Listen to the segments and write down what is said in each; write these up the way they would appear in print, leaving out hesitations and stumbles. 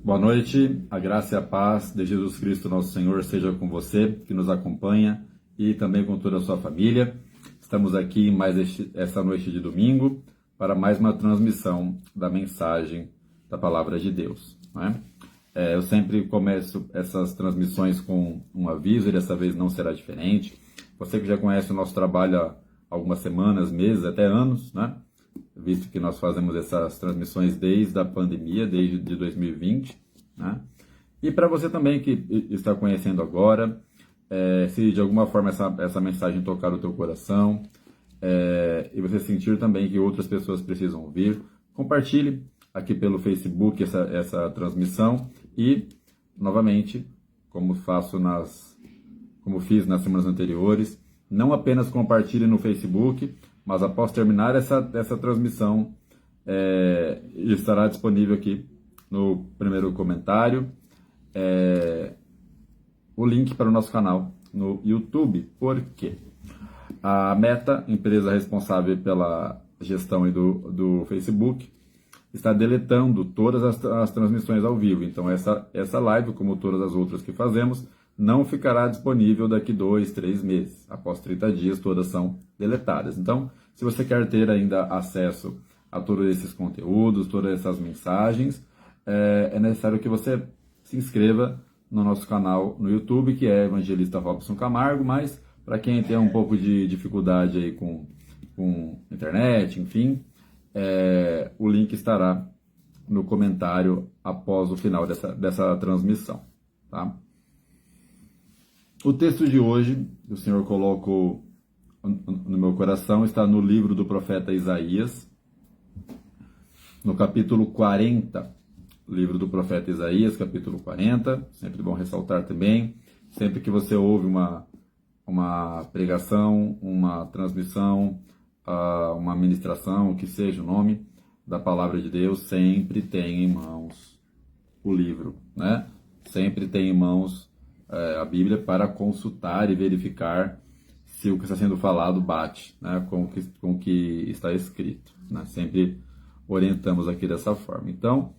Boa noite, a graça e a paz de Jesus Cristo, nosso Senhor, seja com você, que nos acompanha, e também com toda a sua família. Estamos aqui mais essa noite de domingo para mais uma transmissão da mensagem da Palavra de Deus. Né? Eu sempre começo essas transmissões com um aviso, e dessa vez não será diferente. Você que já conhece o nosso trabalho há algumas semanas, meses, até anos, né? Visto que nós fazemos essas transmissões desde a pandemia, desde 2020, né? E para você também que está conhecendo agora, se de alguma forma essa mensagem tocar o teu coração, e você sentir também que outras pessoas precisam ouvir, compartilhe aqui pelo Facebook essa transmissão e, novamente, como fiz nas semanas anteriores, não apenas compartilhe no Facebook, mas após terminar essa transmissão, estará disponível aqui no primeiro comentário o link para o nosso canal no YouTube. Por quê? A Meta, empresa responsável pela gestão do Facebook, está deletando todas as transmissões ao vivo. Então essa live, como todas as outras que fazemos, não ficará disponível daqui 2, 3 meses. Após 30 dias, todas são deletadas. Então, se você quer ter ainda acesso a todos esses conteúdos, todas essas mensagens, é necessário que você se inscreva no nosso canal no YouTube, que é Evangelista Robson Camargo, mas para quem tem um pouco de dificuldade aí com internet, enfim, o link estará no comentário após o final dessa transmissão, tá? O texto de hoje, que o Senhor colocou no meu coração, está no livro do profeta Isaías, no capítulo 40. Livro do profeta Isaías, capítulo 40. Sempre bom ressaltar também, sempre que você ouve uma pregação, uma transmissão, uma ministração, o que seja o nome da palavra de Deus, sempre tem em mãos o livro, né? Sempre tem em mãos a Bíblia para consultar e verificar se o que está sendo falado bate, né, com o que está escrito, né? Sempre orientamos aqui dessa forma. Então,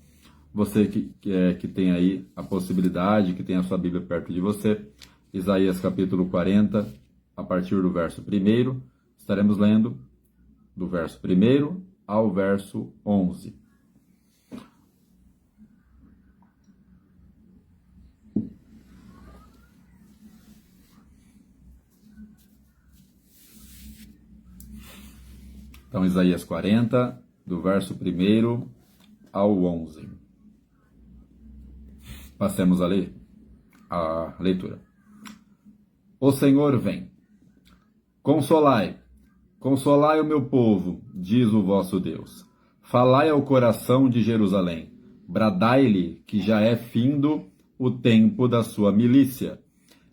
você que tem aí a possibilidade, que tem a sua Bíblia perto de você, Isaías capítulo 40, a partir do verso 1, estaremos lendo do verso 1 ao verso 11. Então, Isaías 40, do verso 1 ao 11. Passemos a ler a leitura. O Senhor vem. Consolai, consolai o meu povo, diz o vosso Deus. Falai ao coração de Jerusalém. Bradai-lhe que já é findo o tempo da sua milícia,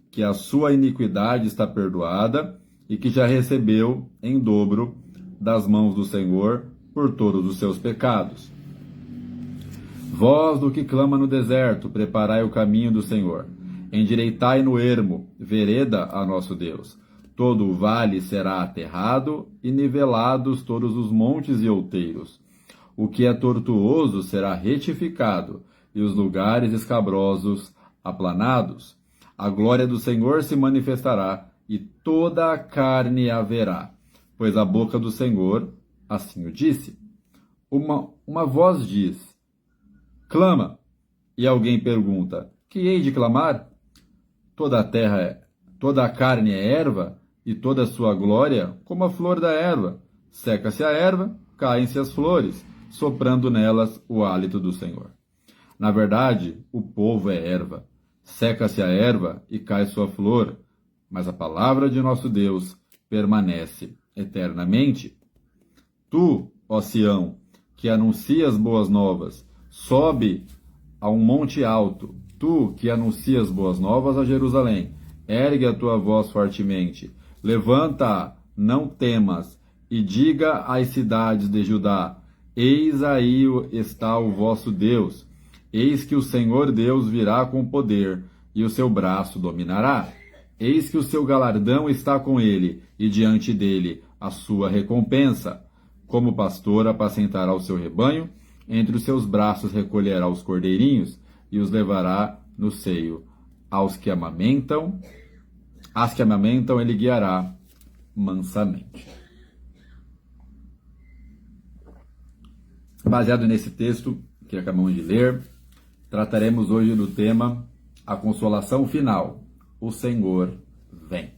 que a sua iniquidade está perdoada e que já recebeu em dobro das mãos do Senhor por todos os seus pecados. Vós do que clama no deserto, preparai o caminho do Senhor. Endireitai no ermo, vereda a nosso Deus. Todo o vale será aterrado e nivelados todos os montes e outeiros. O que é tortuoso será retificado e os lugares escabrosos aplanados. A glória do Senhor se manifestará e toda a carne a verá. Pois a boca do Senhor assim o disse. Uma voz diz, clama, e alguém pergunta, que hei de clamar? Toda a carne é erva, e toda a sua glória como a flor da erva. Seca-se a erva, caem-se as flores, soprando nelas o hálito do Senhor. Na verdade, o povo é erva. Seca-se a erva e cai sua flor, mas a palavra de nosso Deus permanece eternamente. Tu, ó Sião, que anuncias boas novas, sobe a um monte alto. Tu, que anuncias boas novas a Jerusalém, ergue a tua voz fortemente. Levanta, não temas, e diga às cidades de Judá, eis aí está o vosso Deus. Eis que o Senhor Deus virá com poder, e o seu braço dominará. Eis que o seu galardão está com ele, e diante dele a sua recompensa. Como pastor apacentará o seu rebanho, entre os seus braços recolherá os cordeirinhos, e os levará no seio. As que amamentam, ele guiará mansamente. Baseado nesse texto que acabamos de ler, trataremos hoje do tema a consolação final. O Senhor vem.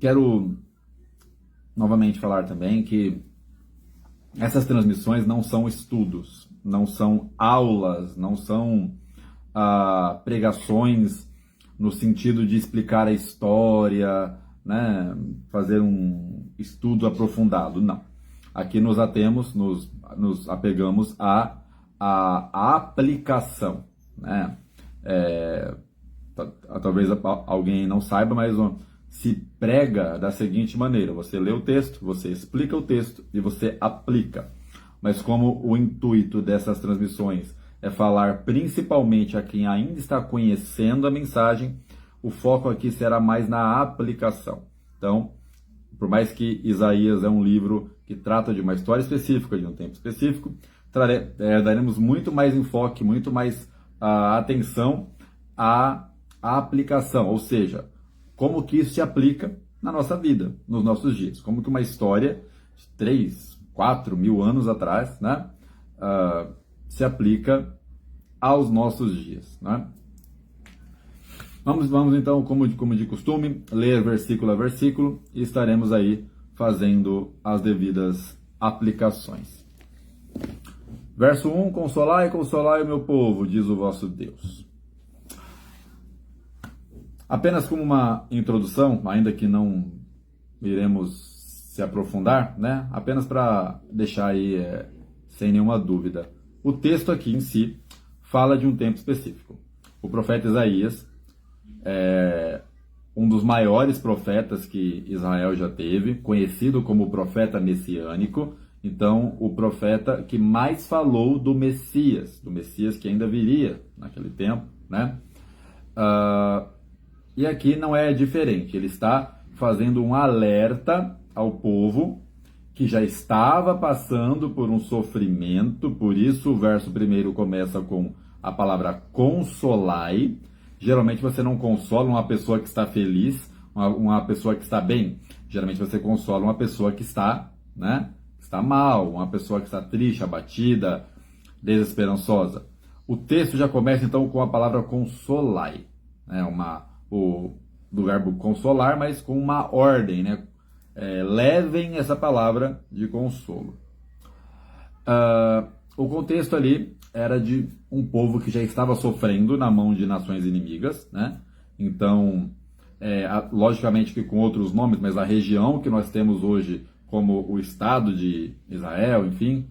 Quero novamente falar também que essas transmissões não são estudos, não são aulas, não são pregações no sentido de explicar a história, né, fazer um estudo aprofundado, não. Aqui nos apegamos à aplicação, né? Talvez alguém não saiba, mas se prega da seguinte maneira: você lê o texto, você explica o texto e você aplica. Mas como o intuito dessas transmissões é falar principalmente a quem ainda está conhecendo a mensagem, o foco aqui será mais na aplicação. Então, por mais que Isaías é um livro que trata de uma história específica, de um tempo específico, daremos muito mais enfoque, muito mais atenção à aplicação, ou seja, como que isso se aplica na nossa vida, nos nossos dias. Como que uma história de 3, 4 mil anos atrás, né, se aplica aos nossos dias, né? Vamos então, como de costume, ler versículo a versículo e estaremos aí fazendo as devidas aplicações. Verso 1: Consolai, consolai o meu povo, diz o vosso Deus. Apenas como uma introdução, ainda que não iremos se aprofundar, né? Apenas para deixar aí sem nenhuma dúvida. O texto aqui em si fala de um tempo específico. O profeta Isaías é um dos maiores profetas que Israel já teve, conhecido como o profeta messiânico. Então, o profeta que mais falou do Messias que ainda viria naquele tempo, né? E aqui não é diferente, ele está fazendo um alerta ao povo que já estava passando por um sofrimento, por isso o verso primeiro começa com a palavra consolai. Geralmente você não consola uma pessoa que está feliz, uma pessoa que está bem. Geralmente você consola uma pessoa que está, né, está mal, uma pessoa que está triste, abatida, desesperançosa. O texto já começa então com a palavra consolai, né, do verbo consolar, mas com uma ordem, né? Levem essa palavra de consolo. O contexto ali era de um povo que já estava sofrendo na mão de nações inimigas, né? Então, logicamente que com outros nomes, mas a região que nós temos hoje como o Estado de Israel, enfim,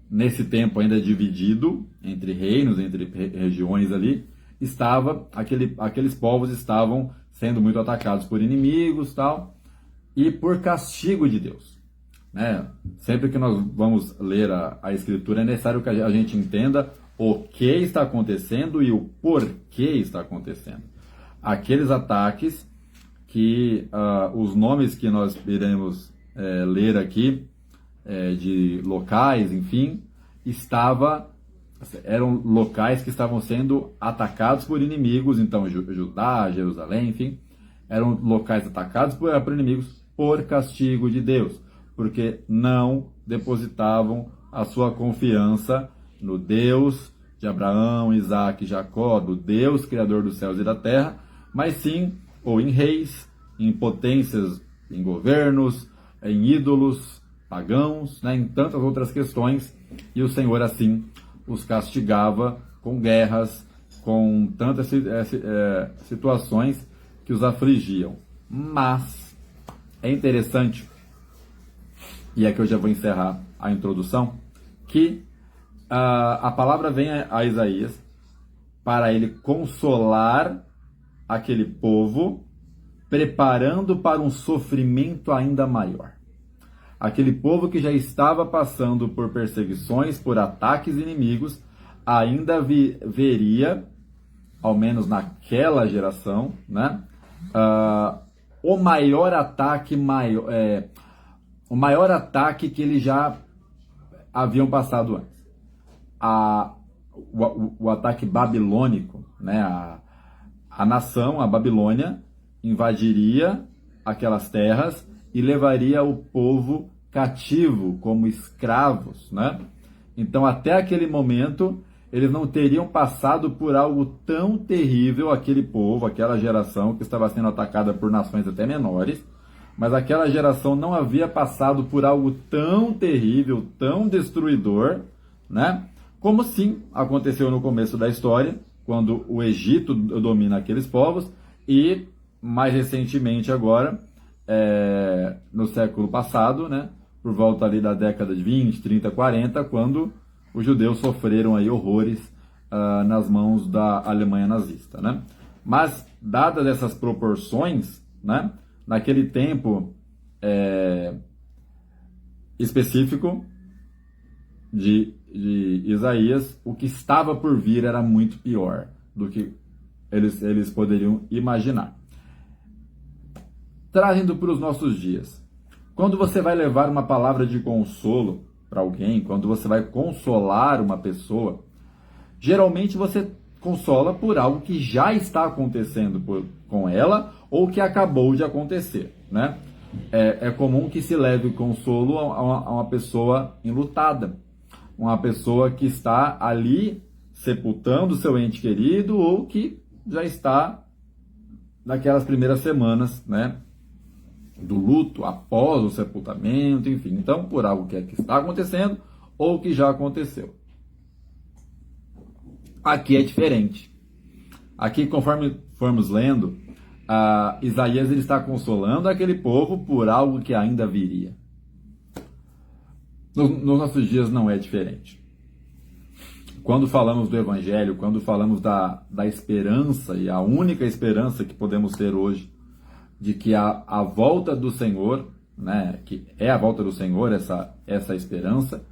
nesse tempo ainda dividido entre reinos, entre regiões ali, aqueles povos estavam sendo muito atacados por inimigos, tal, e por castigo de Deus, né? Sempre que nós vamos ler a Escritura, é necessário que a gente entenda o que está acontecendo e o porquê está acontecendo. Aqueles ataques que os nomes que nós iremos ler aqui, de locais, enfim, eram locais que estavam sendo atacados por inimigos. Então Judá, Jerusalém, enfim, eram locais atacados por inimigos por castigo de Deus, porque não depositavam a sua confiança no Deus de Abraão, Isaac e Jacó, do Deus criador dos céus e da terra, mas sim ou em reis, em potências, em governos, em ídolos pagãos, né, em tantas outras questões, e o Senhor assim os castigava com guerras, com tantas situações que os afligiam. Mas é interessante, e aqui eu já vou encerrar a introdução, que a palavra vem a Isaías para ele consolar aquele povo, preparando para um sofrimento ainda maior. Aquele povo que já estava passando por perseguições, por ataques inimigos, ainda veria, ao menos naquela geração, né, o maior ataque que ele já haviam passado antes. O ataque babilônico, né? A nação, a Babilônia, invadiria aquelas terras e levaria o povo cativo como escravos, né? Então, até aquele momento, eles não teriam passado por algo tão terrível, aquele povo, aquela geração que estava sendo atacada por nações até menores, mas aquela geração não havia passado por algo tão terrível, tão destruidor, né? Como sim aconteceu no começo da história, quando o Egito domina aqueles povos, e mais recentemente agora, no século passado, né? Por volta ali da década de 20, 30, 40, quando os judeus sofreram aí horrores nas mãos da Alemanha nazista, né? Mas, dadas essas proporções, né? Naquele tempo específico de Isaías, o que estava por vir era muito pior do que eles poderiam imaginar. Trazendo para os nossos dias, quando você vai levar uma palavra de consolo para alguém, quando você vai consolar uma pessoa, geralmente você consola por algo que já está acontecendo com ela ou que acabou de acontecer, né? É comum que se leve consolo a uma pessoa enlutada, uma pessoa que está ali sepultando seu ente querido ou que já está naquelas primeiras semanas, né, do luto após o sepultamento, enfim. Então, por algo que está acontecendo ou que já aconteceu. Aqui é diferente. Aqui, conforme formos lendo, Isaías ele está consolando aquele povo por algo que ainda viria. Nos nossos dias não é diferente. Quando falamos do Evangelho, quando falamos da esperança, e a única esperança que podemos ter hoje, de que a volta do Senhor, né, que é a volta do Senhor, essa esperança,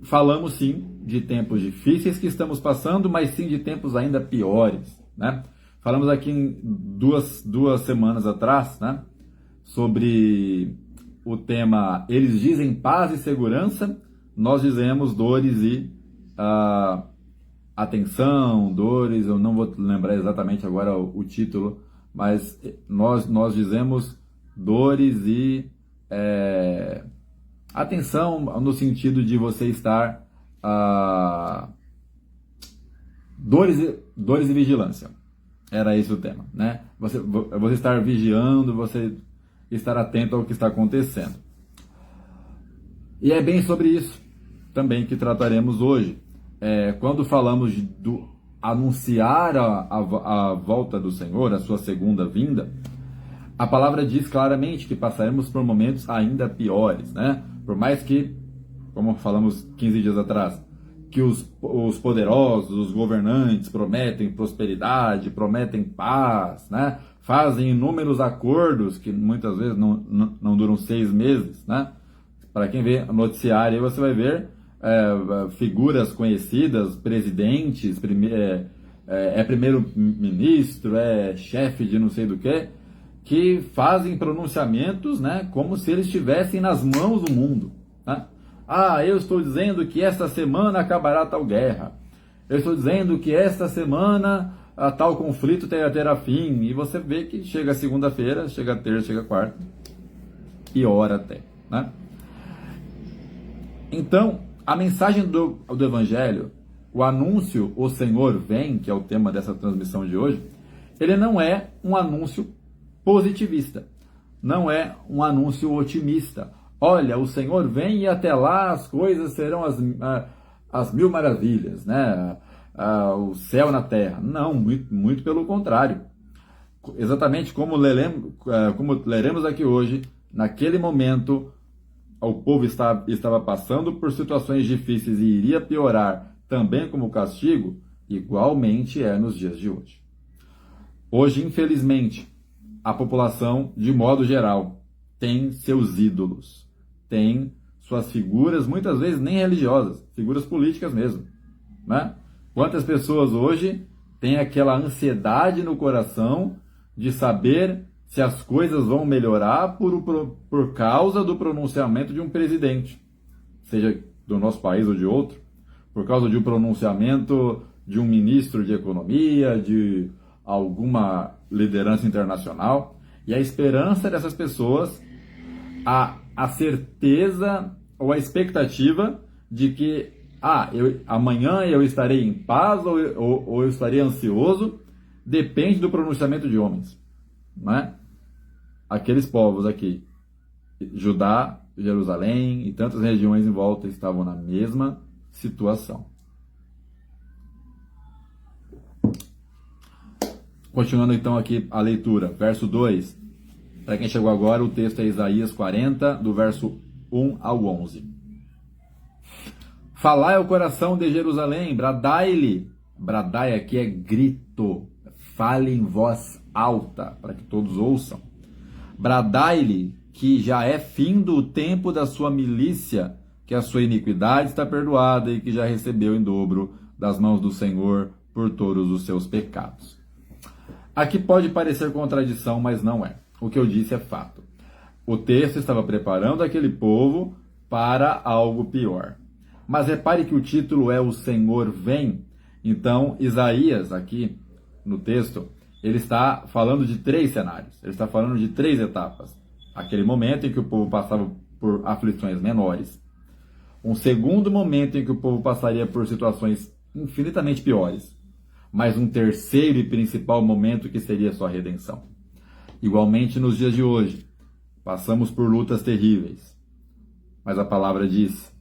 falamos sim de tempos difíceis que estamos passando, mas sim de tempos ainda piores, né? Falamos aqui em duas semanas atrás, né, sobre o tema Eles dizem paz e segurança, nós dizemos dores e atenção, dores, eu não vou lembrar exatamente agora o título, mas nós dizemos dores e atenção no sentido de você estar dores e vigilância. Era esse o tema, né? Você estar vigiando, você estar atento ao que está acontecendo. E é bem sobre isso também que trataremos hoje. Quando falamos do anunciar a volta do Senhor, a sua segunda vinda, a palavra diz claramente que passaremos por momentos ainda piores, né? Por mais que, como falamos 15 dias atrás, que os poderosos, os governantes prometem prosperidade, prometem paz, né? Fazem inúmeros acordos que muitas vezes não duram 6 meses, né? Para quem vê noticiário, você vai ver figuras conhecidas, presidentes, primeiro-ministro, chefe de não sei do que fazem pronunciamentos, né, como se eles estivessem nas mãos do mundo, né? Eu estou dizendo que esta semana acabará tal guerra. Eu estou dizendo que esta semana tal conflito terá fim. E você vê que chega segunda-feira, chega terça, chega quarta, piora até, né? Então, a mensagem do Evangelho, o anúncio, o Senhor vem, que é o tema dessa transmissão de hoje, ele não é um anúncio positivista, não é um anúncio otimista. Olha, o Senhor vem e até lá as coisas serão as mil maravilhas, né? O céu na terra. Não, muito pelo contrário. Exatamente como leremos aqui hoje, naquele momento, o povo estava passando por situações difíceis e iria piorar também como castigo, igualmente é nos dias de hoje. Hoje, infelizmente, a população, de modo geral, tem seus ídolos, tem suas figuras, muitas vezes nem religiosas, figuras políticas mesmo, né? Quantas pessoas hoje têm aquela ansiedade no coração de saber se as coisas vão melhorar por causa do pronunciamento de um presidente. seja do nosso país ou de outro, por causa de um pronunciamento de um ministro de economia, de alguma liderança internacional, e a esperança dessas pessoas, a certeza ou a expectativa de que amanhã eu estarei em paz ou eu estarei ansioso, depende do pronunciamento de homens, não é? Aqueles povos aqui, Judá, Jerusalém e tantas regiões em volta estavam na mesma situação. Continuando então aqui a leitura, verso 2. Para quem chegou agora, o texto é Isaías 40, do verso 1 ao 11. Falai ao coração de Jerusalém, bradai-lhe. Bradai aqui é grito, fale em voz alta, para que todos ouçam. Bradai-lhe que já é findo o tempo da sua milícia, que a sua iniquidade está perdoada e que já recebeu em dobro das mãos do Senhor por todos os seus pecados. Aqui pode parecer contradição, mas não é. O que eu disse é fato. O texto estava preparando aquele povo para algo pior. Mas repare que o título é O Senhor Vem. Então, Isaías, aqui no texto, ele está falando de 3 cenários. Ele está falando de 3 etapas. Aquele momento em que o povo passava por aflições menores. Um segundo momento em que o povo passaria por situações infinitamente piores. Mas um terceiro e principal momento que seria sua redenção. Igualmente nos dias de hoje, passamos por lutas terríveis. Mas a palavra diz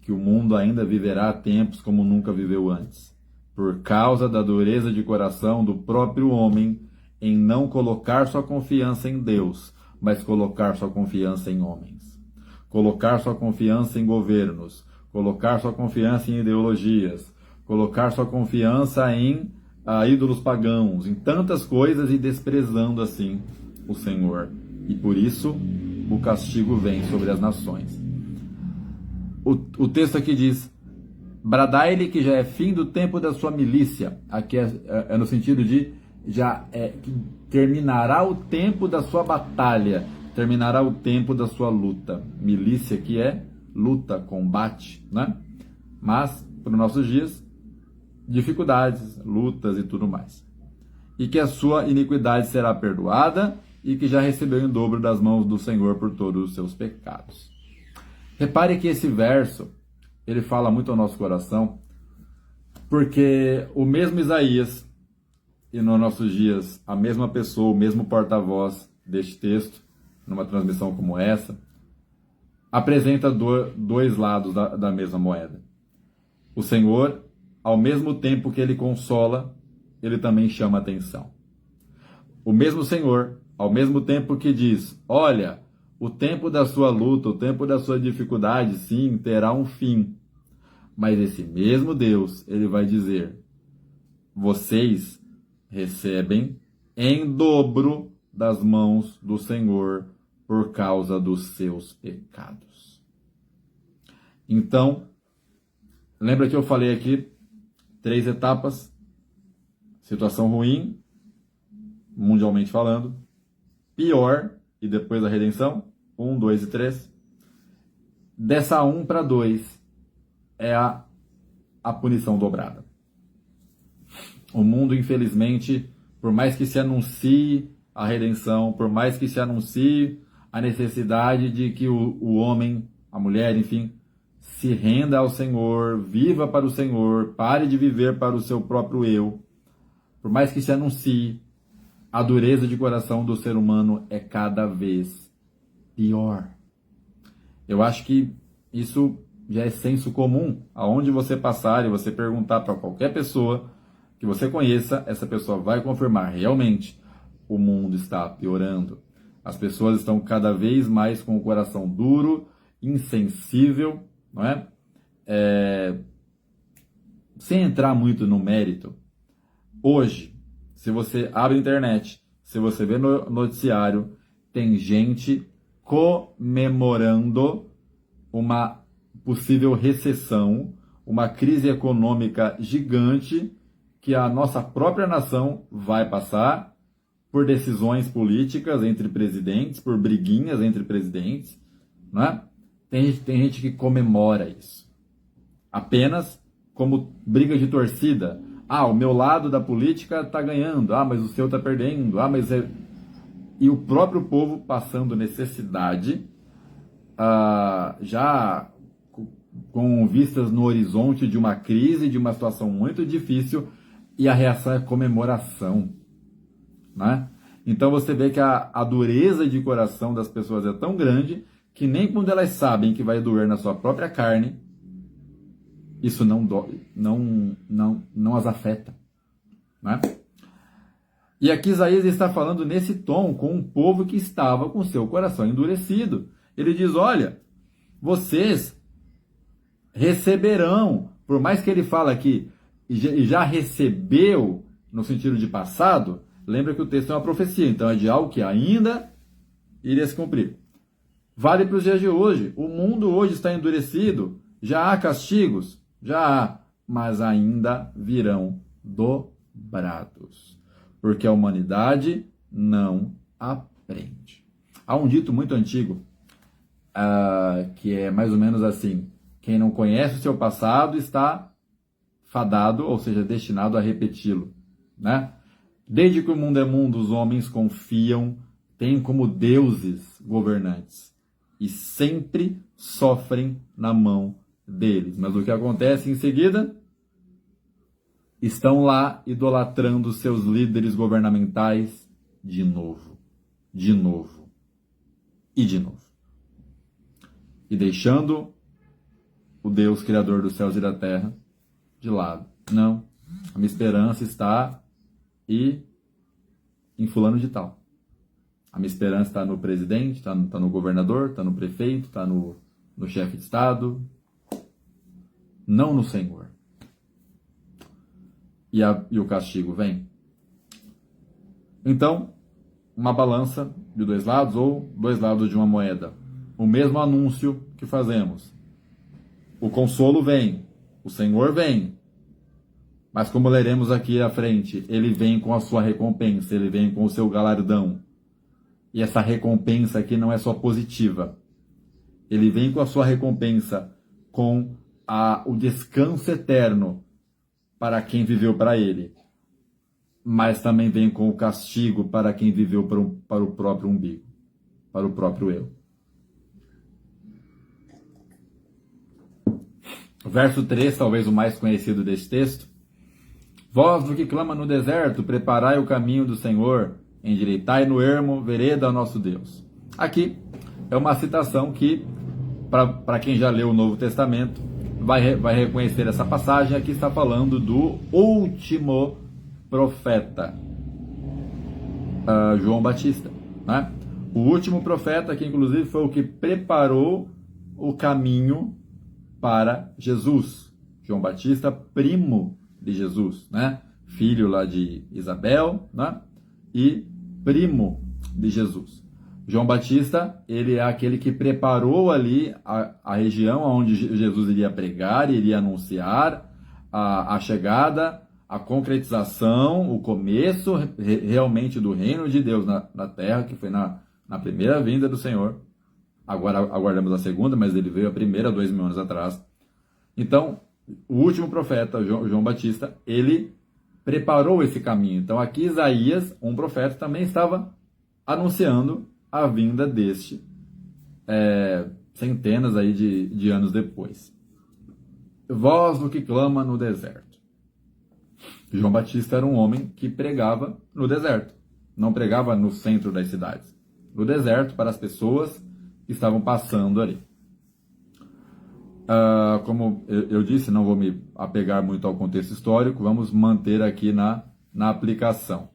que o mundo ainda viverá tempos como nunca viveu antes, por causa da dureza de coração do próprio homem em não colocar sua confiança em Deus, mas colocar sua confiança em homens. Colocar sua confiança em governos, colocar sua confiança em ideologias, colocar sua confiança em ídolos pagãos, em tantas coisas e desprezando assim o Senhor. E por isso o castigo vem sobre as nações. O texto aqui diz: bradai-lhe que já é fim do tempo da sua milícia. Aqui é no sentido de que terminará o tempo da sua batalha, terminará o tempo da sua luta. Milícia que é luta, combate, né? Mas, para os nossos dias, dificuldades, lutas e tudo mais. E que a sua iniquidade será perdoada e que já recebeu em dobro das mãos do Senhor por todos os seus pecados. Repare que esse verso, ele fala muito ao nosso coração, porque o mesmo Isaías, e nos nossos dias, a mesma pessoa, o mesmo porta-voz deste texto, numa transmissão como essa, apresenta dois lados da mesma moeda. O Senhor, ao mesmo tempo que ele consola, ele também chama atenção. O mesmo Senhor, ao mesmo tempo que diz: olha, o tempo da sua luta, o tempo da sua dificuldade, sim, terá um fim. Mas esse mesmo Deus, ele vai dizer: vocês recebem em dobro das mãos do Senhor por causa dos seus pecados. Então, lembra que eu falei aqui 3 etapas: situação ruim, mundialmente falando, pior, e depois a redenção, 1, 2 e 3. Dessa 1 para 2 é a punição dobrada. O mundo, infelizmente, por mais que se anuncie a redenção, por mais que se anuncie a necessidade de que o homem, a mulher, enfim, se renda ao Senhor, viva para o Senhor, pare de viver para o seu próprio eu, por mais que se anuncie, a dureza de coração do ser humano é cada vez pior. Eu acho que isso já é senso comum. Aonde você passar e você perguntar para qualquer pessoa que você conheça, essa pessoa vai confirmar: realmente, o mundo está piorando. As pessoas estão cada vez mais com o coração duro, insensível, não é? Sem entrar muito no mérito, hoje, se você abre a internet, se você vê no noticiário, tem gente comemorando uma possível recessão, uma crise econômica gigante que a nossa própria nação vai passar por decisões políticas entre presidentes, por briguinhas entre presidentes, né? Tem gente que comemora isso. Apenas como briga de torcida. Ah, o meu lado da política está ganhando. Ah, mas o seu está perdendo. Ah, mas é... E o próprio povo passando necessidade, já com vistas no horizonte de uma crise, de uma situação muito difícil, e a reação é comemoração, né? Então você vê que a dureza de coração das pessoas é tão grande que nem quando elas sabem que vai doer na sua própria carne, isso não as afeta, né? E aqui Isaías está falando nesse tom com um povo que estava com seu coração endurecido. Ele diz, olha, vocês receberão, por mais que ele fala aqui, e já recebeu no sentido de passado, lembra que o texto é uma profecia, então é de algo que ainda iria se cumprir. Vale para os dias de hoje. O mundo hoje está endurecido, já há castigos, já há, mas ainda virão dobrados. Porque a humanidade não aprende. Há um dito muito antigo, que é mais ou menos assim: quem não conhece o seu passado está fadado, ou seja, destinado a repeti-lo, né? Desde que o mundo é mundo, os homens confiam, têm como deuses governantes e sempre sofrem na mão deles. Mas o que acontece em seguida? Estão lá idolatrando seus líderes governamentais de novo, de novo e de novo. E deixando o Deus Criador dos céus e da terra de lado. Não, a minha esperança está em fulano de tal. A minha esperança está no presidente, está no governador, está no prefeito, está no chefe de Estado, não no Senhor. E o castigo vem. Então, uma balança de dois lados ou dois lados de uma moeda. O mesmo anúncio que fazemos. O consolo vem, o Senhor vem. Mas como leremos aqui à frente, ele vem com a sua recompensa, ele vem com o seu galardão. E essa recompensa aqui não é só positiva. Ele vem com a sua recompensa, com o descanso eterno para quem viveu para ele, mas também vem com o castigo para quem viveu para o próprio umbigo, para o próprio eu. Verso 3, talvez o mais conhecido deste texto. Vós do que clama no deserto, preparai o caminho do Senhor, endireitai no ermo vereda ao nosso Deus. Aqui é uma citação que, para quem já leu o Novo Testamento, vai reconhecer essa passagem. Aqui está falando do último profeta, João Batista, né? O último profeta que inclusive foi o que preparou o caminho para Jesus. João Batista, primo de Jesus, né? Filho lá de Isabel, né? E primo de Jesus. João Batista, ele é aquele que preparou ali a região onde Jesus iria pregar, iria anunciar a chegada, a concretização, o começo realmente do reino de Deus na terra, que foi na primeira vinda do Senhor. Agora aguardamos a segunda, mas ele veio a primeira 2000 anos atrás. Então, o último profeta, João Batista, ele preparou esse caminho. Então aqui Isaías, um profeta, também estava anunciando a vinda deste centenas aí de anos depois. Voz do que clama no deserto. João Batista era um homem que pregava no deserto, não pregava no centro das cidades, no deserto para as pessoas que estavam passando ali. Como eu disse, não vou me apegar muito ao contexto histórico, vamos manter aqui na aplicação.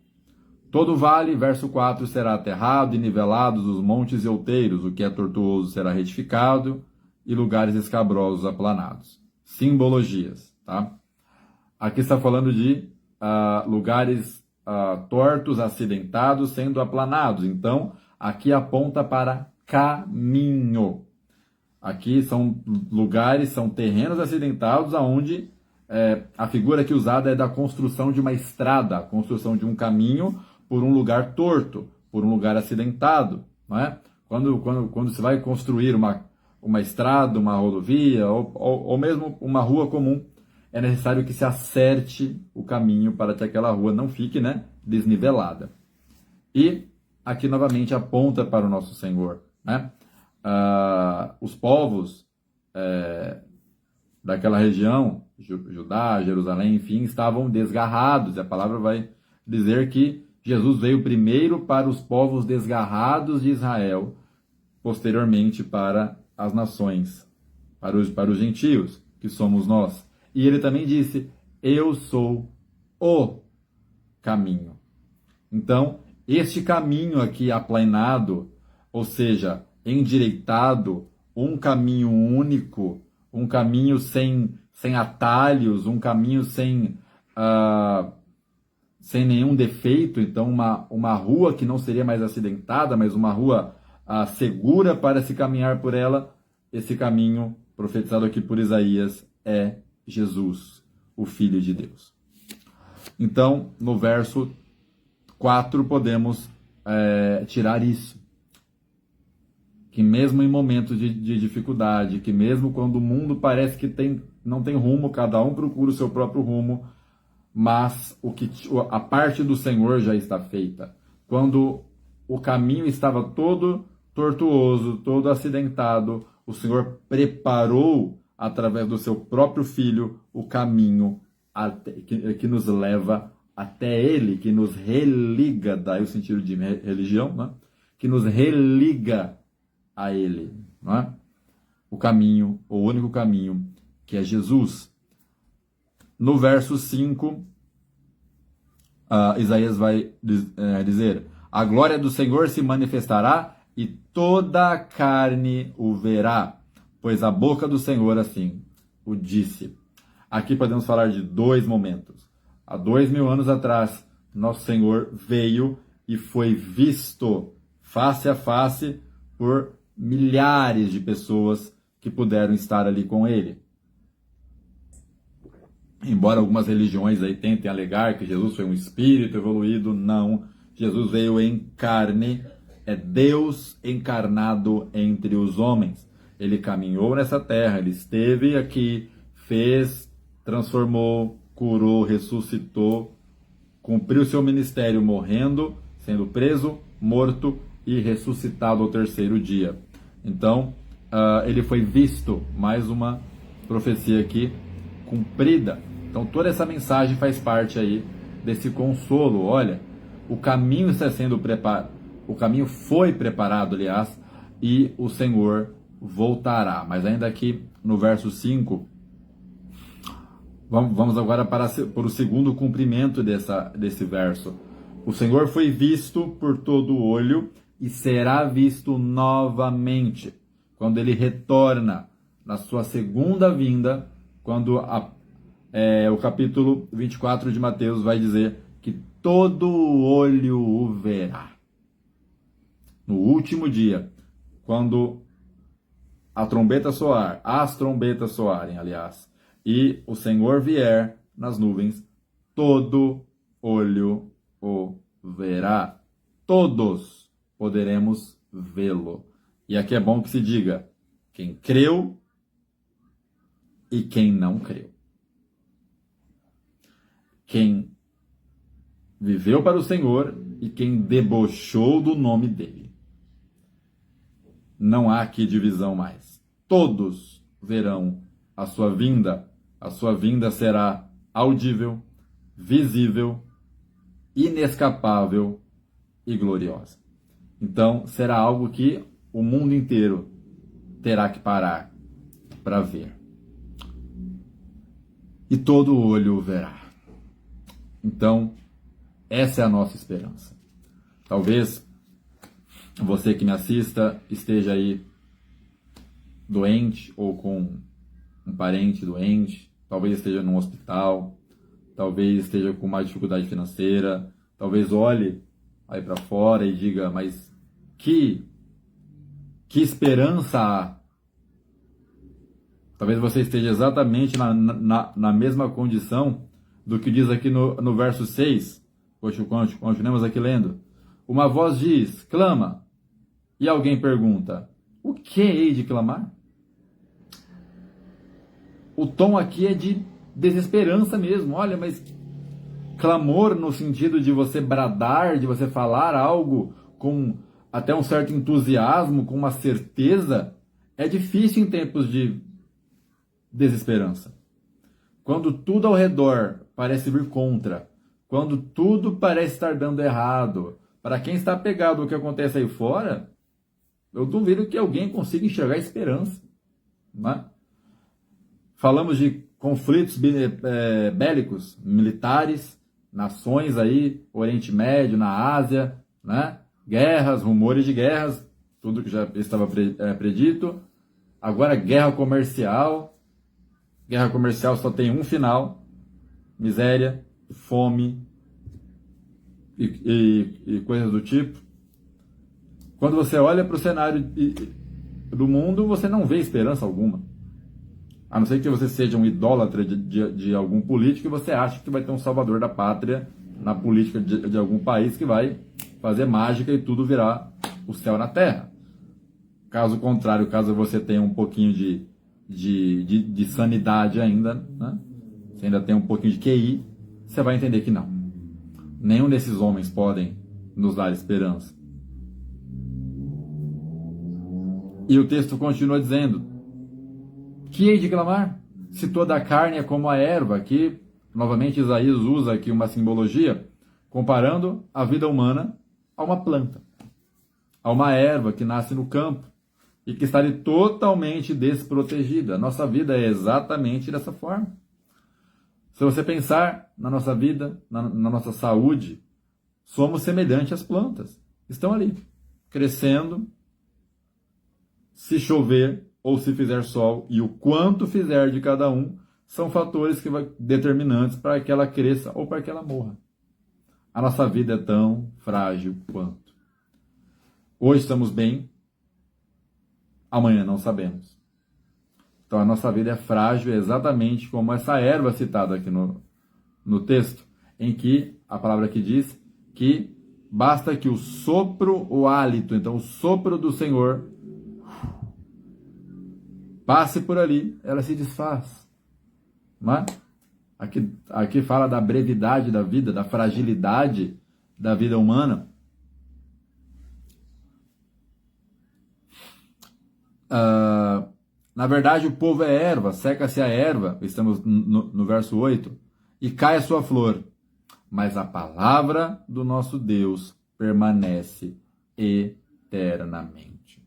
Todo vale, verso 4, será aterrado e nivelados os montes e outeiros, o que é tortuoso será retificado e lugares escabrosos aplanados. Simbologias, tá? Aqui está falando de lugares tortos, acidentados, sendo aplanados. Então, aqui aponta para caminho. Aqui são lugares, são terrenos acidentados, onde a figura aqui usada é da construção de uma estrada, a construção de um caminho por um lugar torto, por um lugar acidentado, não é? Quando você vai construir uma estrada, uma rodovia ou mesmo uma rua comum, é necessário que se acerte o caminho para que aquela rua não fique, né, desnivelada. E aqui novamente aponta para o nosso Senhor, né? Os povos daquela região, Judá, Jerusalém, enfim, estavam desgarrados. E a palavra vai dizer que Jesus veio primeiro para os povos desgarrados de Israel, posteriormente para as nações, para os gentios, que somos nós. E ele também disse: eu sou o caminho. Então, este caminho aqui aplainado, ou seja, endireitado, um caminho único, um caminho sem atalhos, um caminho sem nenhum defeito, então uma rua que não seria mais acidentada, mas uma rua segura para se caminhar por ela. Esse caminho, profetizado aqui por Isaías, é Jesus, o Filho de Deus. Então, no verso 4, podemos tirar isso. Que mesmo em momentos de dificuldade, que mesmo quando o mundo parece que não tem rumo, cada um procura o seu próprio rumo, mas a parte do Senhor já está feita. Quando o caminho estava todo tortuoso, todo acidentado, o Senhor preparou, através do seu próprio Filho, o caminho que nos leva até Ele, que nos religa, daí o sentido de religião, né? Que nos religa a Ele, não é? O caminho, o único caminho, que é Jesus. No verso 5, Isaías vai dizer: a glória do Senhor se manifestará e toda a carne o verá, pois a boca do Senhor assim o disse. Aqui podemos falar de dois momentos. Há 2000 anos atrás, nosso Senhor veio e foi visto face a face por milhares de pessoas que puderam estar ali com ele. Embora algumas religiões aí tentem alegar que Jesus foi um espírito evoluído, não. Jesus veio em carne, é Deus encarnado entre os homens. Ele caminhou nessa terra, ele esteve aqui, fez, transformou, curou, ressuscitou, cumpriu seu ministério morrendo, sendo preso, morto e ressuscitado ao terceiro dia. Então, ele foi visto, mais uma profecia aqui cumprida. Então, toda essa mensagem faz parte aí desse consolo. Olha, o caminho está sendo preparado, o caminho foi preparado, aliás, e o Senhor voltará. Mas ainda aqui no verso 5, vamos agora para o segundo cumprimento desse verso. O Senhor foi visto por todo olho e será visto novamente, quando ele retorna na sua segunda vinda, quando o capítulo 24 de Mateus vai dizer que todo olho o verá. No último dia, quando as trombetas soarem, aliás, e o Senhor vier nas nuvens, todo olho o verá. Todos poderemos vê-lo. E aqui é bom que se diga quem creu e quem não creu. Quem viveu para o Senhor e quem debochou do nome dele. Não há aqui divisão mais. Todos verão a sua vinda. A sua vinda será audível, visível, inescapável e gloriosa. Então, será algo que o mundo inteiro terá que parar para ver. E todo olho o verá. Então, essa é a nossa esperança. Talvez você que me assista esteja aí doente ou com um parente doente, talvez esteja num hospital, talvez esteja com uma dificuldade financeira, talvez olhe aí para fora e diga, mas que esperança há? Talvez você esteja exatamente na mesma condição do que diz aqui no verso 6, continuemos aqui lendo. Uma voz diz, clama, e alguém pergunta, o que hei de clamar? o tom aqui é de desesperança mesmo. Olha, mas clamor no sentido de você bradar, de você falar algo com até um certo entusiasmo, com uma certeza, é difícil em tempos de desesperança. Quando tudo ao redor parece vir contra, quando tudo parece estar dando errado, para quem está apegado ao que acontece aí fora, eu duvido que alguém consiga enxergar esperança. Né? Falamos de conflitos bélicos, militares, nações aí, Oriente Médio, na Ásia, né? Guerras, rumores de guerras, tudo que já estava predito. Agora guerra comercial. Guerra comercial só tem um final: miséria, fome e coisas do tipo. Quando você olha para o cenário do mundo, você não vê esperança alguma. A não ser que você seja um idólatra de algum político e você acha que vai ter um salvador da pátria na política de algum país que vai fazer mágica e tudo virar o céu na terra. Caso contrário, caso você tenha um pouquinho de sanidade ainda, né? Você ainda tem um pouquinho de QI, você vai entender que não. Nenhum desses homens podem nos dar esperança. E o texto continua dizendo: que hei de clamar? Se toda a carne é como a erva, que novamente Isaías usa aqui uma simbologia, comparando a vida humana a uma planta, a uma erva que nasce no campo e que está ali totalmente desprotegida. A nossa vida é exatamente dessa forma. Se você pensar na nossa vida, na nossa saúde, somos semelhantes às plantas. Estão ali, crescendo, se chover ou se fizer sol, e o quanto fizer de cada um, são fatores determinantes para que ela cresça ou para que ela morra. A nossa vida é tão frágil quanto. Hoje estamos bem, amanhã não sabemos. Então a nossa vida é frágil exatamente como essa erva citada aqui no texto, em que a palavra aqui diz que basta que o sopro, o hálito, então o sopro do Senhor passe por ali, ela se desfaz. Não é? Aqui fala da brevidade da vida, da fragilidade da vida humana. Na verdade, o povo é erva, seca-se a erva, estamos no verso 8, e cai a sua flor. Mas a palavra do nosso Deus permanece eternamente.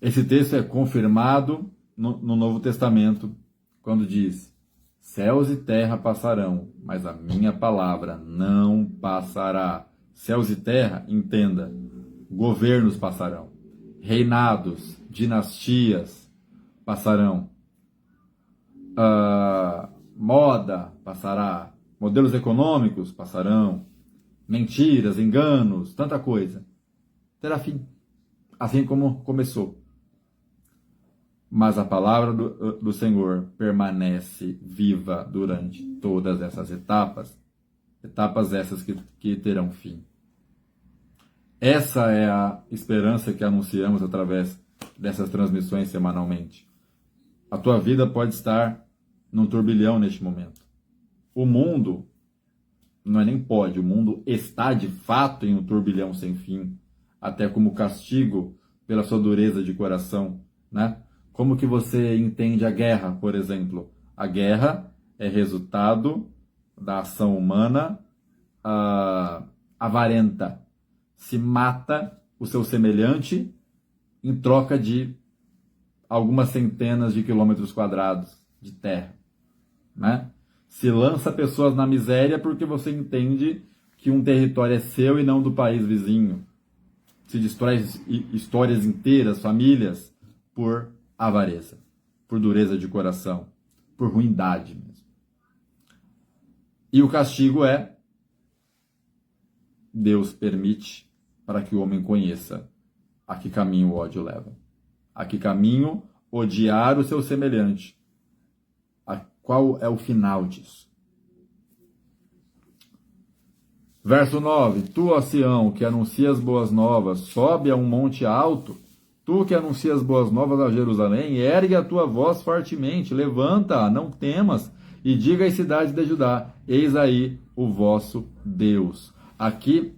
Esse texto é confirmado no Novo Testamento, quando diz: céus e terra passarão, mas a minha palavra não passará. Céus e terra, entenda, governos passarão, reinados, dinastias passarão, moda passará, modelos econômicos passarão, mentiras, enganos, tanta coisa. Terá fim, assim como começou. Mas a palavra do Senhor permanece viva durante todas essas etapas essas que terão fim. Essa é a esperança que anunciamos através dessas transmissões semanalmente. A tua vida pode estar num turbilhão neste momento. O mundo, não é nem pode, o mundo está de fato em um turbilhão sem fim, até como castigo pela sua dureza de coração, né? Como que você entende a guerra, por exemplo? A guerra é resultado da ação humana avarenta. Se mata o seu semelhante em troca de algumas centenas de quilômetros quadrados de terra, né? Se lança pessoas na miséria porque você entende que um território é seu e não do país vizinho. Se destrói histórias inteiras, famílias, por avareza, por dureza de coração, por ruindade mesmo. E o castigo é: Deus permite para que o homem conheça a que caminho o ódio leva. A que caminho odiar o seu semelhante. Qual é o final disso? Verso 9. Tu, ó Sião, que anuncias boas novas, sobe a um monte alto, Tu que anuncias boas novas a Jerusalém, ergue a tua voz fortemente, levanta, não temas, e diga às cidades de Judá, eis aí o vosso Deus. Aqui,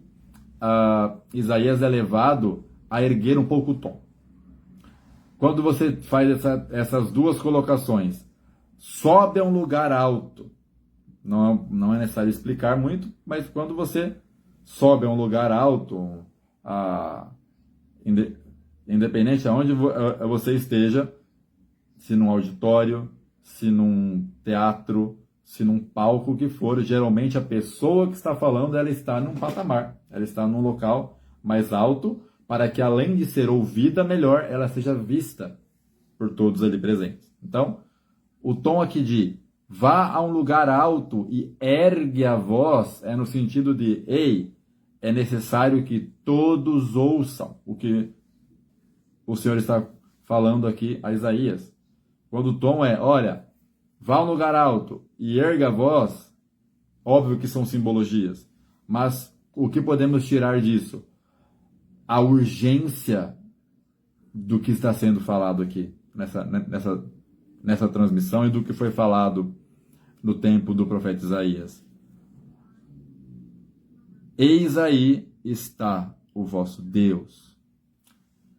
Isaías é levado a erguer um pouco o tom. Quando você faz essas duas colocações, sobe a um lugar alto, não é necessário explicar muito, mas quando você sobe a um lugar alto, independente de onde você esteja, se num auditório, se num teatro, se num palco que for, geralmente a pessoa que está falando, ela está num patamar, ela está num local mais alto, para que além de ser ouvida melhor, ela seja vista por todos ali presentes. Então, o tom aqui de vá a um lugar alto e ergue a voz é no sentido de, ei, é necessário que todos ouçam o que o Senhor está falando aqui a Isaías. Quando o tom é, olha, vá a um lugar alto e erga a voz, óbvio que são simbologias, mas o que podemos tirar disso? A urgência do que está sendo falado aqui, nessa transmissão e do que foi falado no tempo do profeta Isaías. Eis aí está o vosso Deus.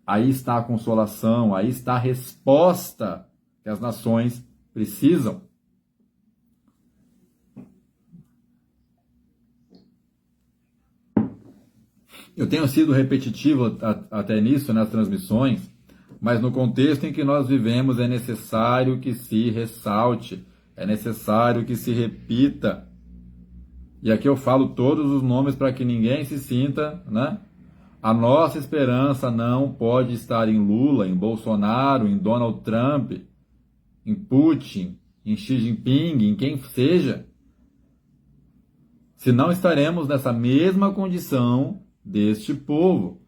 Aí está a consolação, aí está a resposta que as nações precisam. Eu tenho sido repetitivo até nisso, nas transmissões, mas no contexto em que nós vivemos é necessário que se ressalte, é necessário que se repita. E aqui eu falo todos os nomes para que ninguém se sinta, né? A nossa esperança não pode estar em Lula, em Bolsonaro, em Donald Trump, em Putin, em Xi Jinping, em quem seja. Senão estaremos nessa mesma condição deste povo.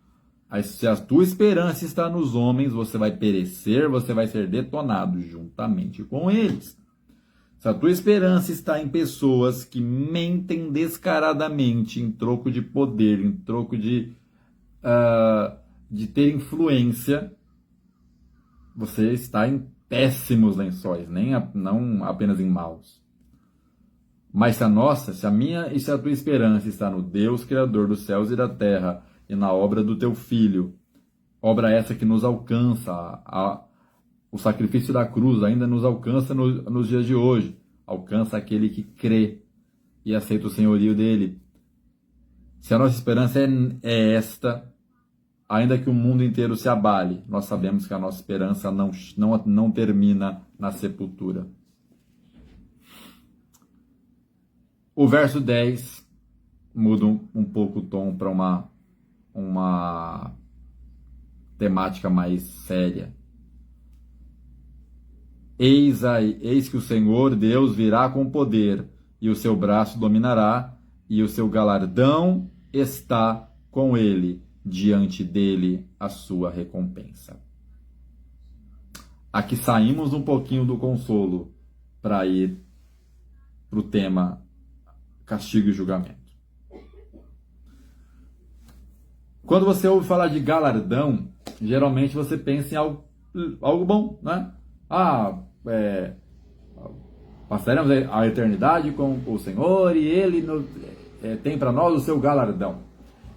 Se a tua esperança está nos homens, você vai perecer, você vai ser detonado juntamente com eles. Se a tua esperança está em pessoas que mentem descaradamente em troco de poder, em troco de ter influência, você está em péssimos lençóis, não apenas em maus. Mas se a minha e se a tua esperança está no Deus Criador dos céus e da terra e na obra do teu Filho, obra essa que nos alcança, o sacrifício da cruz ainda nos alcança nos dias de hoje, alcança aquele que crê e aceita o senhorio dele. Se a nossa esperança é esta, ainda que o mundo inteiro se abale, nós sabemos que a nossa esperança não termina na sepultura. O verso 10 muda um pouco o tom para uma temática mais séria. Eis que o Senhor Deus virá com poder, e o seu braço dominará, e o seu galardão está com ele, diante dele a sua recompensa. Aqui saímos um pouquinho do consolo para ir para o tema castigo e julgamento. Quando você ouve falar de galardão, geralmente você pensa em algo bom, né? Passaremos a eternidade com o Senhor e Ele tem para nós o seu galardão.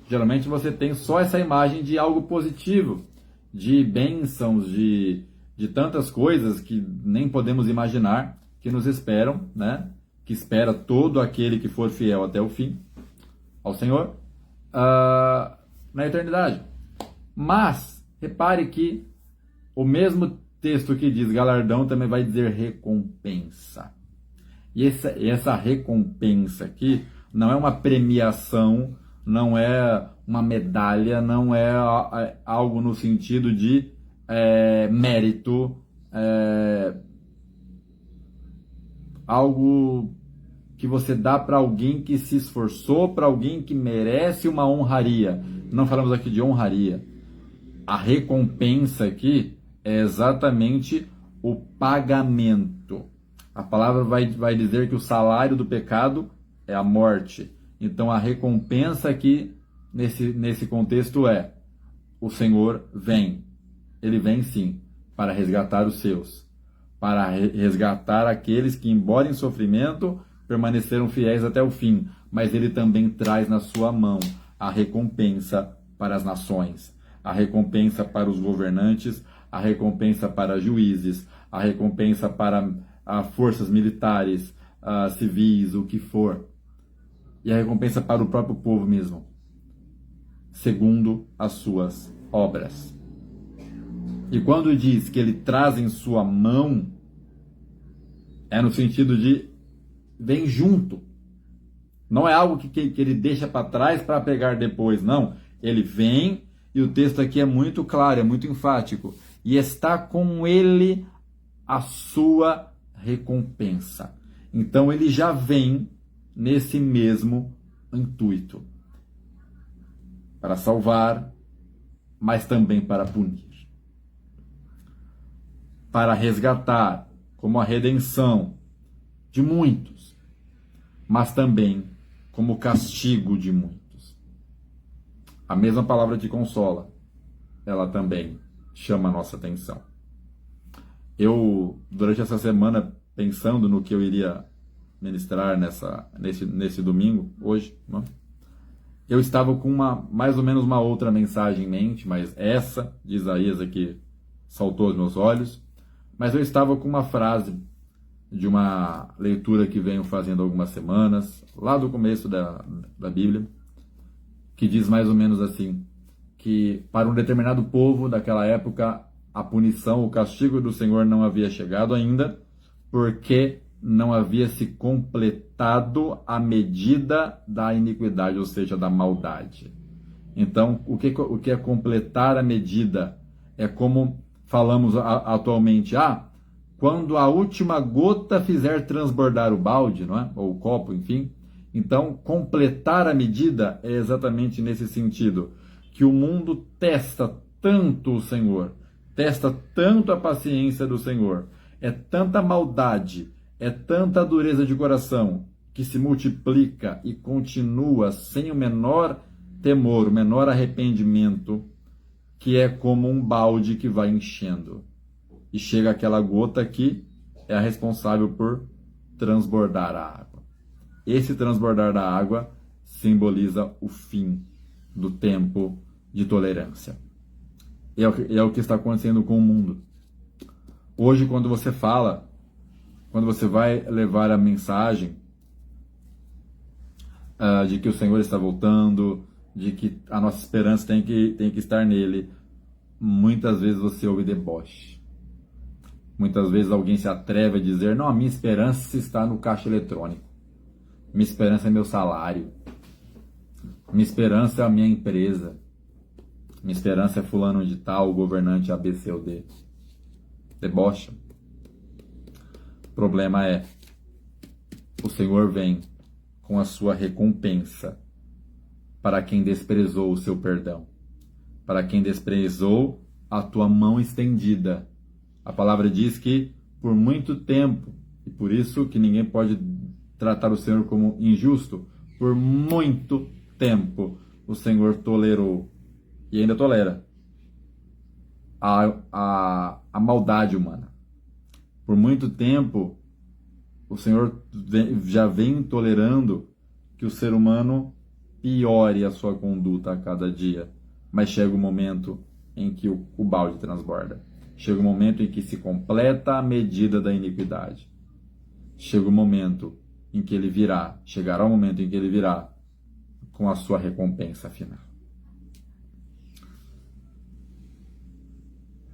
Geralmente você tem só essa imagem de algo positivo, de bênçãos, de tantas coisas que nem podemos imaginar que nos esperam, né? Que espera todo aquele que for fiel até o fim ao Senhor na eternidade. Mas repare que o mesmo texto que diz galardão também vai dizer recompensa. E essa recompensa aqui não é uma premiação, não é uma medalha, não é algo no sentido de mérito, algo que você dá para alguém que se esforçou, para alguém que merece uma honraria. Não falamos aqui de honraria. A recompensa aqui é exatamente o pagamento. A palavra vai dizer que o salário do pecado é a morte. Então a recompensa aqui, nesse contexto, o Senhor vem ele vem sim para resgatar os seus, para resgatar aqueles que, embora em sofrimento, permaneceram fiéis até o fim, mas ele também traz na sua mão a recompensa para as nações, a recompensa para os governantes, a recompensa para juízes, a recompensa para forças militares, civis, o que for, e a recompensa para o próprio povo mesmo, segundo as suas obras. E quando diz que ele traz em sua mão, é no sentido de vem junto. Não é algo que ele deixa para trás para pegar depois, não. Ele vem, e o texto aqui é muito claro, é muito enfático. E está com ele a sua recompensa. Então ele já vem nesse mesmo intuito. Para salvar, mas também para punir. Para resgatar, como a redenção de muitos, mas também como castigo de muitos. A mesma palavra te consola, ela também chama a nossa atenção. Eu, durante essa semana, pensando no que eu iria ministrar nesse domingo, hoje, não? Eu estava com mais ou menos uma outra mensagem em mente, mas essa de Isaías aqui saltou aos meus olhos. Mas eu estava com uma frase de uma leitura que venho fazendo há algumas semanas, lá do começo da Bíblia, que diz mais ou menos assim, que para um determinado povo daquela época, a punição, o castigo do Senhor não havia chegado ainda, porque não havia se completado a medida da iniquidade, ou seja, da maldade. Então, o que é completar a medida? É como falamos atualmente, quando a última gota fizer transbordar o balde, não é? Ou o copo, enfim. Então, completar a medida é exatamente nesse sentido, que o mundo testa tanto o Senhor, testa tanto a paciência do Senhor, é tanta maldade, é tanta dureza de coração, que se multiplica e continua sem o menor temor, o menor arrependimento, que é como um balde que vai enchendo. E chega aquela gota que é a responsável por transbordar a água. Esse transbordar da água simboliza o fim do tempo de tolerância. É o que está acontecendo com o mundo. Hoje, quando você vai levar a mensagem de que o Senhor está voltando, de que a nossa esperança tem que estar nele, muitas vezes você ouve deboche. Muitas vezes alguém se atreve a dizer, não, a minha esperança está no caixa eletrônico. Minha esperança é meu salário. Minha esperança é a minha empresa. Minha esperança é fulano de tal, o governante A, B, C ou D. Debocha. O problema é, o Senhor vem com a sua recompensa para quem desprezou o seu perdão, para quem desprezou a tua mão estendida. A palavra diz que por muito tempo, e por isso que ninguém pode tratar o Senhor como injusto, por muito tempo o Senhor tolerou, e ainda tolera, a maldade humana. Por muito tempo o Senhor já vem tolerando que o ser humano piore a sua conduta a cada dia, mas chega o momento em que o balde transborda. Chega o momento em que se completa a medida da iniquidade. Chega o momento em que ele virá, chegará o momento em que ele virá com a sua recompensa final.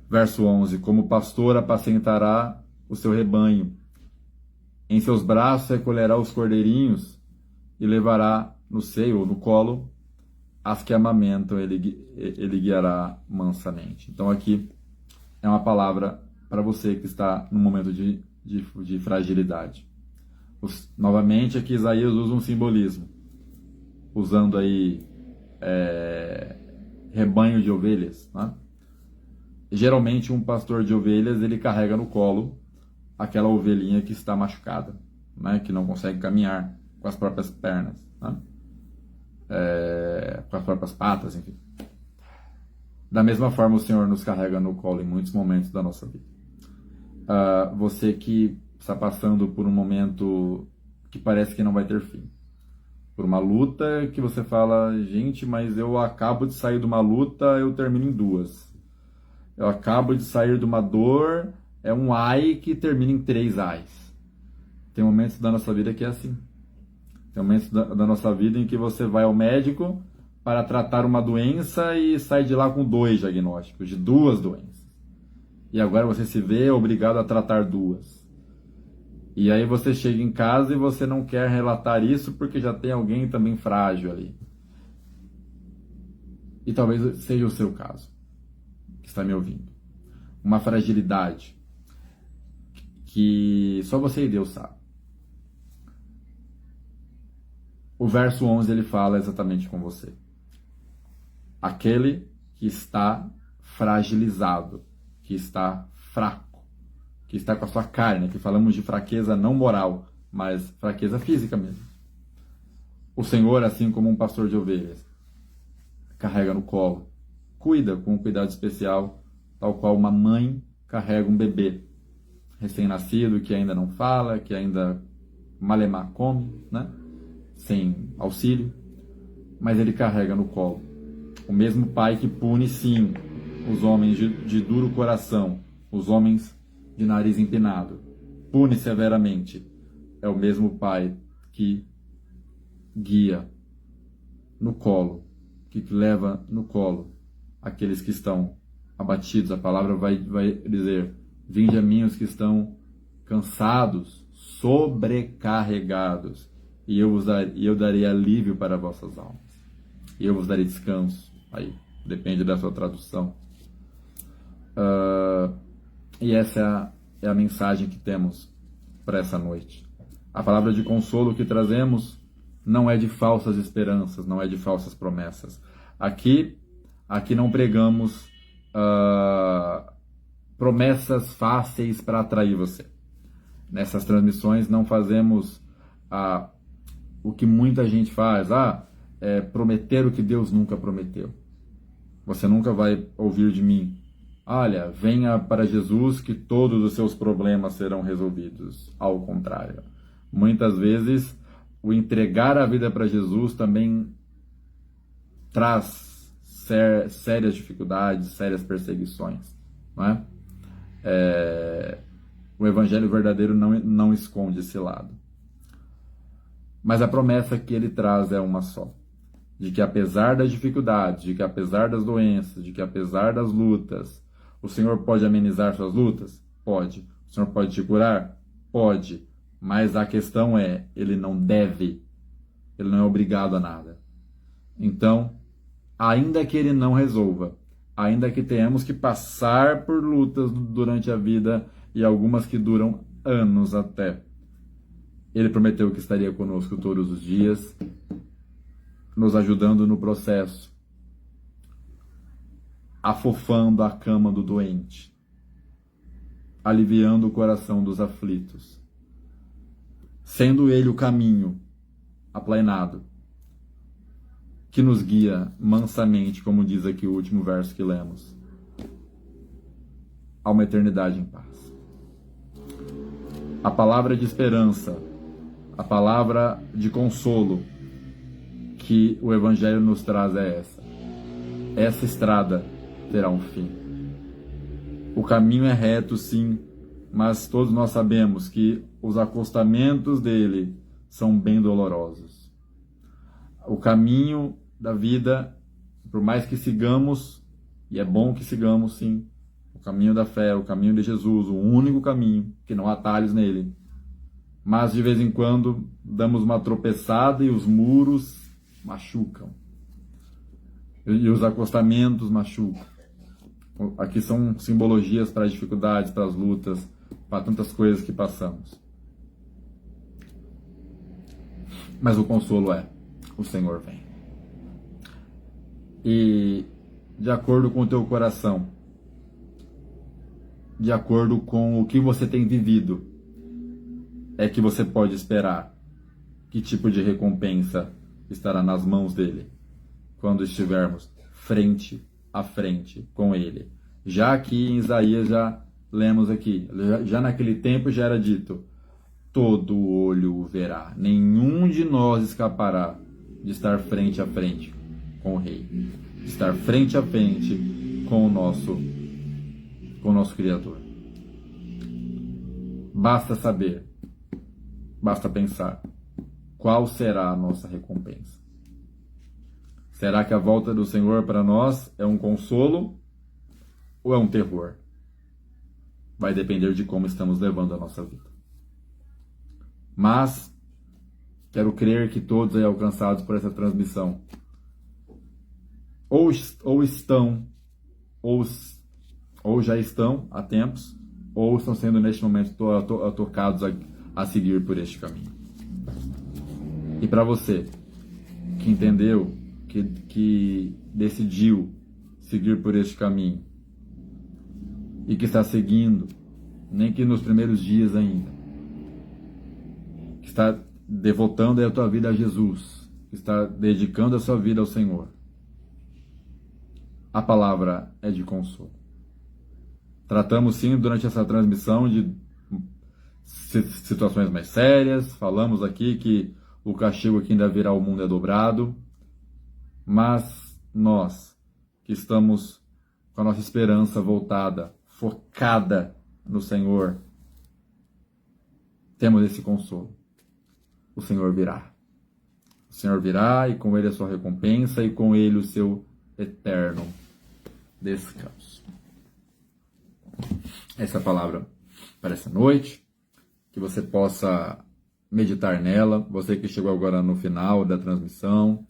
Verso 11, como pastor apacentará o seu rebanho, em seus braços recolherá os cordeirinhos e levará no seio ou no colo as que amamentam, ele guiará mansamente. Então aqui é uma palavra para você que está num momento de fragilidade. Novamente aqui Isaías usa um simbolismo, usando aí rebanho de ovelhas, né? Geralmente um pastor de ovelhas, ele carrega no colo aquela ovelhinha que está machucada, né? Que não consegue caminhar com as próprias pernas, né? Com as próprias patas, enfim. Da mesma forma, o Senhor nos carrega no colo em muitos momentos da nossa vida. Você que está passando por um momento que parece que não vai ter fim. Por uma luta que você fala, gente, mas eu acabo de sair de uma luta, eu termino em 2. Eu acabo de sair de uma dor, é um ai que termina em 3 ais. Tem momentos da nossa vida que é assim. Tem momentos da nossa vida em que você vai ao médico para tratar uma doença e sai de lá com 2 diagnósticos, de 2 doenças. E agora você se vê obrigado a tratar 2. E aí você chega em casa e você não quer relatar isso porque já tem alguém também frágil ali. E talvez seja o seu caso, que está me ouvindo. Uma fragilidade que só você e Deus sabe. O verso 11 ele fala exatamente com você. Aquele que está fragilizado, que está fraco, que está com a sua carne, que falamos de fraqueza não moral, mas fraqueza física mesmo. O Senhor, assim como um pastor de ovelhas, carrega no colo, cuida com um cuidado especial, tal qual uma mãe carrega um bebê recém-nascido que ainda não fala, que ainda malemar come, né? Sem auxílio, mas ele carrega no colo. O mesmo pai que pune, sim, os homens de duro coração, os homens de nariz empinado, pune severamente. É o mesmo pai que guia no colo, que leva no colo aqueles que estão abatidos. A palavra vai dizer: vinde a mim os que estão cansados, sobrecarregados, e eu darei alívio para vossas almas. E eu vos darei descanso. Aí, depende da sua tradução. E essa é a mensagem que temos para essa noite. A palavra de consolo que trazemos não é de falsas esperanças, não é de falsas promessas. Aqui não pregamos promessas fáceis para atrair você. Nessas transmissões não fazemos o que muita gente faz, prometer o que Deus nunca prometeu. Você nunca vai ouvir de mim: olha, venha para Jesus que todos os seus problemas serão resolvidos. Ao contrário. Muitas vezes, o entregar a vida para Jesus também traz sérias dificuldades, sérias perseguições. Não é? O Evangelho verdadeiro não esconde esse lado. Mas a promessa que ele traz é uma só: de que apesar das dificuldades, de que apesar das doenças, de que apesar das lutas, o Senhor pode amenizar suas lutas? Pode. O Senhor pode te curar? Pode. Mas a questão é, ele não deve, ele não é obrigado a nada. Então, ainda que ele não resolva, ainda que tenhamos que passar por lutas durante a vida, e algumas que duram anos até, ele prometeu que estaria conosco todos os dias, nos ajudando no processo, afofando a cama do doente, aliviando o coração dos aflitos, sendo ele o caminho aplainado, que nos guia mansamente, como diz aqui o último verso que lemos, a uma eternidade em paz. A palavra de esperança, a palavra de consolo que o Evangelho nos traz é essa. Essa estrada terá um fim. O caminho é reto, sim, mas todos nós sabemos que os acostamentos dele são bem dolorosos. O caminho da vida, por mais que sigamos, e é bom que sigamos, sim, o caminho da fé, o caminho de Jesus, o único caminho, que não há atalhos nele. Mas de vez em quando damos uma tropeçada e os muros machucam. E os acostamentos machucam. Aqui são simbologias para as dificuldades, para as lutas, para tantas coisas que passamos. Mas o consolo é: o Senhor vem. E de acordo com o teu coração, de acordo com o que você tem vivido, é que você pode esperar que tipo de recompensa estará nas mãos dele quando estivermos frente à frente com ele. Já aqui em Isaías, já lemos aqui, já naquele tempo já era dito: todo olho o verá, nenhum de nós escapará de estar frente a frente com o Rei, de estar frente a frente com o nosso Criador. Basta saber, basta pensar, qual será a nossa recompensa? Será que a volta do Senhor para nós é um consolo ou é um terror? Vai depender de como estamos levando a nossa vida. Mas quero crer que todos aí alcançados por essa transmissão ou estão, ou já estão há tempos, ou estão sendo neste momento tocados a seguir por este caminho. E para você que entendeu, que decidiu seguir por este caminho e que está seguindo, nem que nos primeiros dias ainda, que está devotando a tua vida a Jesus, que está dedicando a sua vida ao Senhor, a palavra é de consolo. Tratamos sim durante essa transmissão de situações mais sérias, falamos aqui que o castigo que ainda virá ao mundo é dobrado, mas nós que estamos com a nossa esperança voltada, focada no Senhor, temos esse consolo. O Senhor virá. O Senhor virá e com ele a sua recompensa e com ele o seu eterno descanso. Essa é a palavra para essa noite, que você possa meditar nela, você que chegou agora no final da transmissão,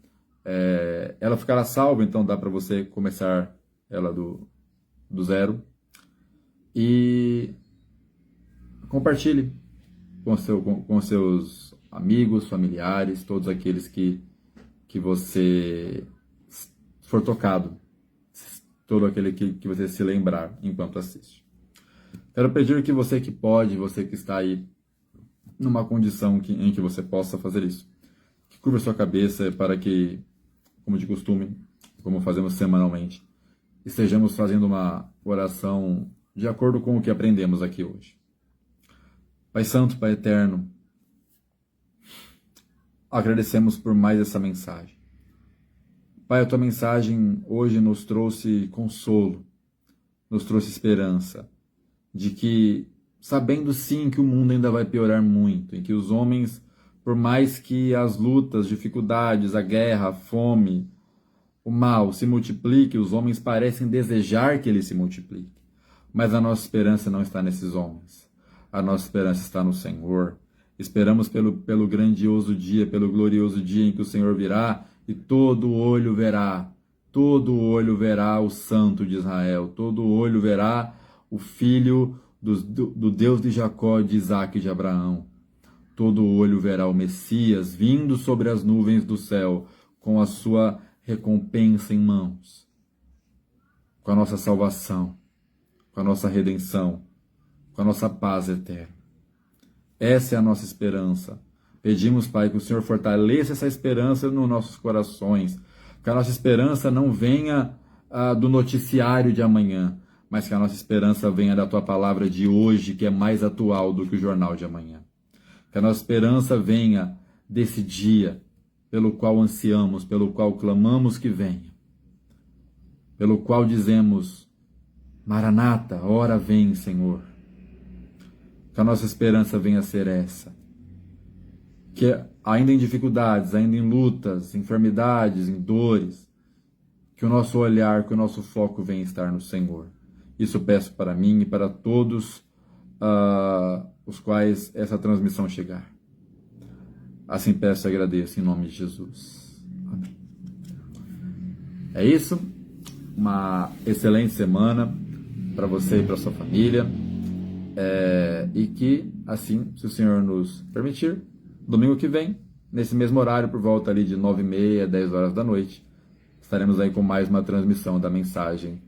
ela ficará salva, então dá para você começar ela do zero, e compartilhe com seus amigos, familiares, todos aqueles que você for tocado, todo aquele que você se lembrar enquanto assiste. Quero pedir que você que pode, você que está aí numa condição em que você possa fazer isso, que curva sua cabeça para que, como de costume, como fazemos semanalmente, estejamos fazendo uma oração de acordo com o que aprendemos aqui hoje. Pai Santo, Pai Eterno, agradecemos por mais essa mensagem. Pai, a tua mensagem hoje nos trouxe consolo, nos trouxe esperança, de que, sabendo sim que o mundo ainda vai piorar muito, em que os homens, por mais que as lutas, dificuldades, a guerra, a fome, o mal se multiplique, os homens parecem desejar que ele se multiplique. Mas a nossa esperança não está nesses homens. A nossa esperança está no Senhor. Esperamos pelo grandioso dia, pelo glorioso dia em que o Senhor virá e todo olho verá o Santo de Israel, todo olho verá o Filho do Deus de Jacó, de Isaac e de Abraão. Todo olho verá o Messias vindo sobre as nuvens do céu, com a sua recompensa em mãos, com a nossa salvação, com a nossa redenção, com a nossa paz eterna. Essa é a nossa esperança. Pedimos, Pai, que o Senhor fortaleça essa esperança nos nossos corações, que a nossa esperança não venha do noticiário de amanhã, mas que a nossa esperança venha da Tua palavra de hoje, que é mais atual do que o jornal de amanhã. Que a nossa esperança venha desse dia pelo qual ansiamos, pelo qual clamamos que venha, pelo qual dizemos: Maranata, ora vem, Senhor. Que a nossa esperança venha a ser essa. Que ainda em dificuldades, ainda em lutas, enfermidades, em dores, que o nosso olhar, que o nosso foco venha estar no Senhor. Isso peço para mim e para todos os quais essa transmissão chegar. Assim peço e agradeço em nome de Jesus. Amém. É isso. Uma excelente semana para você e para sua família. E que, assim, se o Senhor nos permitir, domingo que vem, nesse mesmo horário, por volta ali de 9h30, 10 horas da noite, estaremos aí com mais uma transmissão da mensagem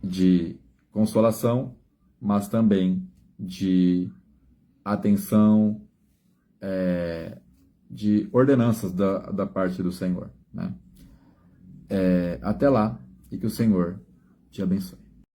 de consolação, mas também de atenção, de ordenanças da parte do Senhor, né? Até lá, e que o Senhor te abençoe.